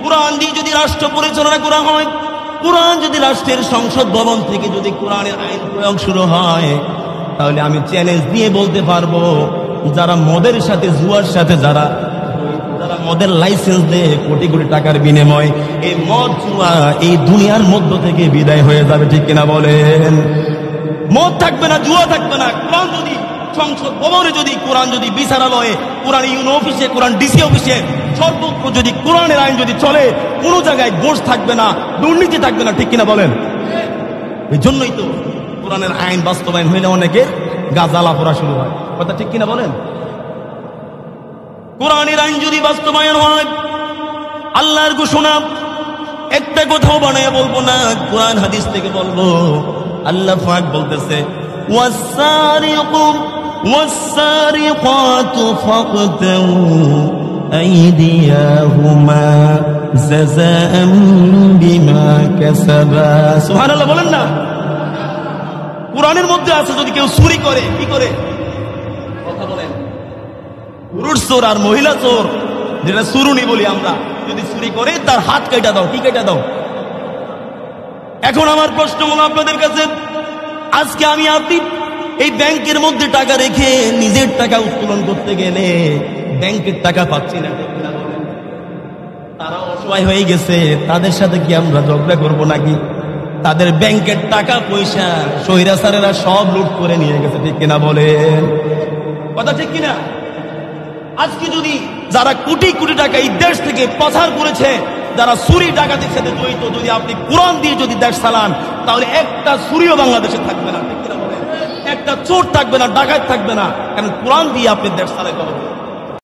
কোরআন দিয়ে যদি রাষ্ট্র পরিচালনা করা হয়, কোরআন যদি রাষ্ট্রের সংসদ ভবন থেকে যদি কোরআনের আইন প্রয়োগ শুরু হয়, তাহলে আমি চ্যালেঞ্জ দিয়ে বলতে পারবো, যারা মদের সাথে জুয়ার সাথে যারা মদের লাইসেন্স দেয় কোটি কোটি টাকার বিনিময়, এই মদ জুয়া এই দুনিয়ার মধ্য থেকে বিদায় হয়ে যাবে। ঠিক কিনা বলেন? মদ থাকবে না, জুয়া থাকবে না। কোরআন যদি সংসদ ভবনে যদি কোরআন যদি বিচারালয়ে, কোরআন ইউনো অফিসে, কোরআন ডিসি অফিসে সর্বত্র যদি কোরআনের আইন যদি চলে, কোনো জায়গায় ঘোষ থাকবে না, দুর্নীতি থাকবে না। ঠিক কিনা বলেন? এই জন্যই তো কোরআনের আইন বাস্তবায়ন হইলে অনেকের গাজালা পড়া শুরু হয়। কথা ঠিক কিনা বলেন? কোরআনের আইন যদি বাস্তবায়ন হয়, আল্লাহর ঘোষণা, একটা কোথাও বানায় বলবো না, কোরআন হাদিস থেকে বলবো। আল্লাহ পাক বলতেছে, ওয়াস-সারিকু ওয়াস-সারিকাতু ফাকতাউ আইদিয়াহুমা জাযাআন বিমা কাসাবা। সুবহানাল্লাহ বলেন না? কোরআনের মধ্যে আছে, যদি কেউ চুরি করে, কি করে? কথা বলেন। পুরুষ চোর আর মহিলা চোর, যেটা চুরুনি বলি আমরা, যদি চুরি করে তার হাত কেটে দাও। কি কেটে দাও? এখন আমার প্রশ্ন হলো আপনাদের কাছে, আজকে আমি আপনি এই ব্যাংকের মধ্যে টাকা রেখে নিজের টাকা উত্তোলন করতে গেলে ব্যাংকের টাকা পাচ্ছি না। তারা অসহায় হয়ে গেছে, তাদের সাথে কি আমরা ঝগড়া করবো নাকি? তাদের ব্যাংকের টাকা পয়সা স্বৈরাচারেরা সব লুট করে নিয়ে গেছে। ঠিক কিনা বলেন? কথা ঠিক কিনা? আজকে যদি যারা কোটি কোটি টাকা এই দেশ থেকে পাচার করেছে, যারা চুরি ডাকাতির সাথে জড়িত, যদি আপনি কোরআন দিয়ে যদি দেশ চালান, তাহলে একটা চুরিও বাংলাদেশে থাকবে না। ঠিক কিনা বলেন? একটা চোর থাকবে না, ডাকাত থাকবে না, কারণ কোরআন দিয়ে আপনি দেশ চালাইতে হবে।